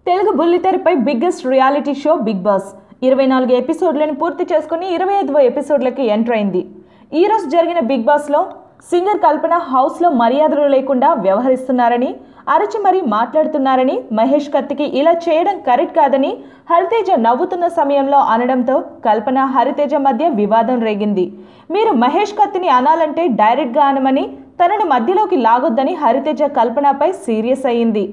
తెలుగు బుల్లితెరపై biggest reality show Bigg Boss 24 ఎపిసోడ్లను పూర్తి చేసుకుని 25వ ఎపిసోడ్లకి ఎంటర్ అయింది. ఈ రోజు జరిగిన బిగ్ బాస్లో సింగర్ కల్పన హౌస్లో మర్యాదలు లేకుండా వ్యవహరిస్తున్నారని, అరచి మరీ మాట్లాడుతున్నారని, మహేష్ కత్తికి ఇలా చేయడం కరెక్ట్ కాదని హరితేజ నవ్వుతున్న సమయంలో అనడంతో కల్పన హరితేజ మధ్య వివాదం రేగింది. మీరు మహేష్ కత్తిని అనాలంటే డైరెక్ట్గా అనమని, తనను మధ్యలోకి లాగొద్దని హరితేజ కల్పనపై సీరియస్ అయ్యింది.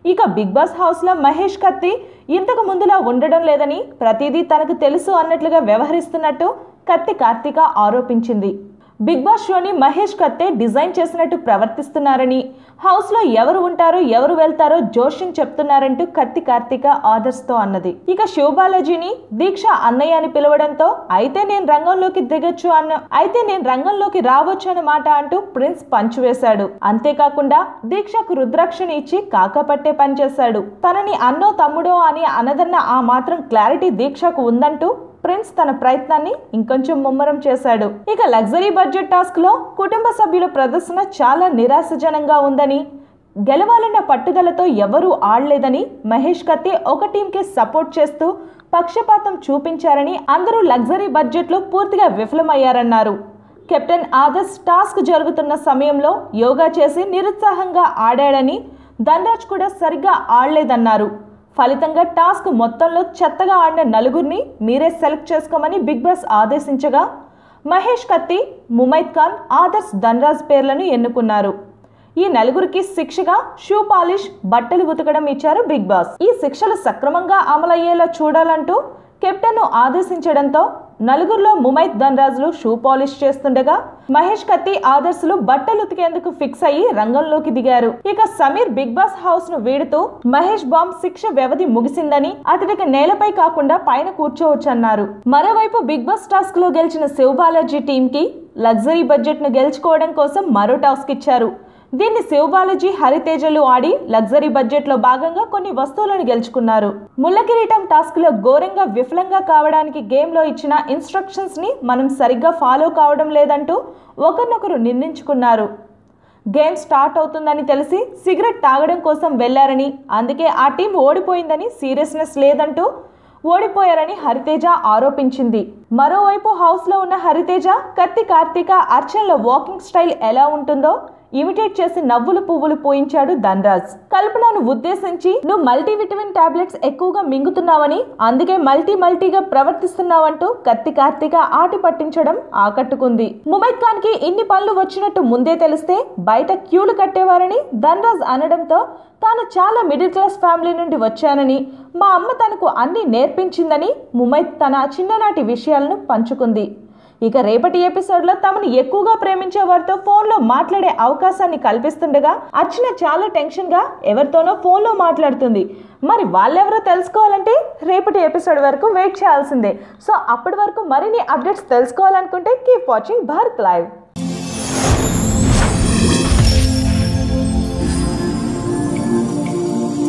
ఇక బిగ్ బాస్ హౌస్లో మహేష్ కత్తి ఇంతకు ముందులా ఉండడం లేదని, ప్రతిదీ తనకు తెలుసు అన్నట్లుగా వ్యవహరిస్తున్నట్టు కత్తి కార్తిక ఆరోపించింది. బిగ్ బాస్ షోని మహేష్ కత్తే డిజైన్ చేసినట్టు ప్రవర్తిస్తున్నారని, హౌస్లో ఎవరు ఉంటారో ఎవరు వెళ్తారో జోష్యం చెప్తున్నారంటూ కత్తి కార్తిక ఆదర్స్తో అన్నది. ఇక శివబాలాజీని దీక్ష అన్నయ్య అని పిలవడంతో అయితే నేను రంగంలోకి రావచ్చు అన్నమాట అంటూ ప్రిన్స్ పంచ్ వేశాడు. అంతేకాకుండా దీక్షకు రుద్రాక్షని ఇచ్చి కాకపట్టే పనిచేశాడు. తనని అన్నో తమ్ముడో అని అనదన్న ఆ మాత్రం క్లారిటీ దీక్షకు ఉందంటూ ప్రిన్స్ తన ప్రయత్నాన్ని ఇంకొంచెం ముమ్మరం చేశాడు. ఇక లగ్జరీ బడ్జెట్ టాస్క్ లో కుటుంబ సభ్యుల ప్రదర్శన చాలా నిరాశజనంగా ఉందని, గెలవాలన్న పట్టుదలతో ఎవరూ ఆడలేదని, మహేష్ కత్తి ఒక టీంకి సపోర్ట్ చేస్తూ పక్షపాతం చూపించారని, అందరూ లగ్జరీ బడ్జెట్ లో పూర్తిగా విఫలమయ్యారన్నారు. కెప్టెన్ ఆదర్శ్ టాస్క్ జరుగుతున్న సమయంలో యోగా చేసి నిరుత్సాహంగా ఆడాడని, ధనరాజ్ కూడా సరిగ్గా ఆడలేదన్నారు. ఫలితంగా టాస్క్ మొత్తంలో చెత్తగా ఆడిన నలుగురిని మీరే సెలెక్ట్ చేసుకోమని బిగ్ బాస్ ఆదేశించగా మహేష్ కత్తి, ముమైత్ ఖాన్, ఆదర్శ్, ధనరాజ్ పేర్లను ఎన్నుకున్నారు. ఈ నలుగురికి శిక్షగా షూ పాలిష్, బట్టలు ఉతకడం ఇచ్చారు బిగ్ బాస్. ఈ శిక్షలు సక్రమంగా అమలయ్యేలా చూడాలంటూ కెప్టెన్ను ఆదేశించడంతో నలుగురిలో ముమైత్, ధనరాజులు షూ పాలిష్ చేస్తుండగా మహేష్ కత్తి, ఆదర్శులు బట్టలు ఉతికేందుకు ఫిక్స్ అయ్యి రంగంలోకి దిగారు. ఇక సమీర్ బిగ్ బాస్ హౌస్ ను వీడుతూ మహేష్ బాంబ్ శిక్ష వ్యవధి ముగిసిందని, అతడికి నేలపై కాకుండా పైన కూర్చోవచ్చన్నారు. మరోవైపు బిగ్ బాస్ టాస్క్ లో గెలిచిన శివబాలాజీ టీమ్ కి లగ్జరీ బడ్జెట్ ను గెలుచుకోవడం కోసం మరో టాస్క్ ఇచ్చారు. దీన్ని శివబాలాజీ, హరితేజలు ఆడి లగ్జరీ బడ్జెట్ లో భాగంగా కొన్ని వస్తువులను గెలుచుకున్నారు. ముళ్ళకిరీటం టాస్క్ లో ఘోరంగా విఫలంగా కావడానికి గేమ్ లో ఇచ్చిన ఇన్స్ట్రక్షన్స్ ని మనం సరిగ్గా ఫాలో కావడం లేదంటూ ఒకరినొకరు నిందించుకున్నారు. గేమ్ స్టార్ట్ అవుతుందని తెలిసి సిగరెట్ తాగడం కోసం వెళ్లారని, అందుకే ఆ టీం ఓడిపోయిందని, సీరియస్నెస్ లేదంటూ ఓడిపోయారని హరితేజ ఆరోపించింది. మరోవైపు హౌస్ లో ఉన్న హరితేజ, కత్తి కార్తిక అర్చనల వాకింగ్ స్టైల్ ఎలా ఉంటుందో ఇమిటేట్ చేసి నవ్వులు పువ్వులు పోయించాడు ధనరాజ్. కల్పనను ఉద్దేశించి నువ్వు మల్టీవిటమిన్ టాబ్లెట్స్ ఎక్కువగా మింగుతున్నావని, అందుకే మల్టీగా ప్రవర్తిస్తున్నావంటూ కత్తి కార్తిక ఆటి పట్టించడం ఆకట్టుకుంది. ముమైత్ ఖాన్ కి ఇన్ని పనులు వచ్చినట్టు ముందే తెలిస్తే బయట క్యూలు కట్టేవారని ధనరాజ్ అనడంతో తాను చాలా మిడిల్ క్లాస్ ఫ్యామిలీ నుండి వచ్చానని, మా అమ్మ తనకు అన్ని నేర్పించిందని ముమైత్ తన చిన్ననాటి విషయాలను పంచుకుంది. ఇక రేపటి ఎపిసోడ్లో తమను ఎక్కువగా ప్రేమించే వారితో ఫోన్లో మాట్లాడే అవకాశాన్ని కల్పిస్తుండగా అర్చన చాలా టెన్షన్గా ఎవరితోనో ఫోన్లో మాట్లాడుతుంది. మరి వాళ్ళెవరో తెలుసుకోవాలంటే రేపటి ఎపిసోడ్ వరకు వెయిట్ చేయాల్సిందే. సో అప్పటి వరకు మరిన్ని అప్డేట్స్ తెలుసుకోవాలనుకుంటే కీప్ వాచింగ్ భారత్ లైవ్.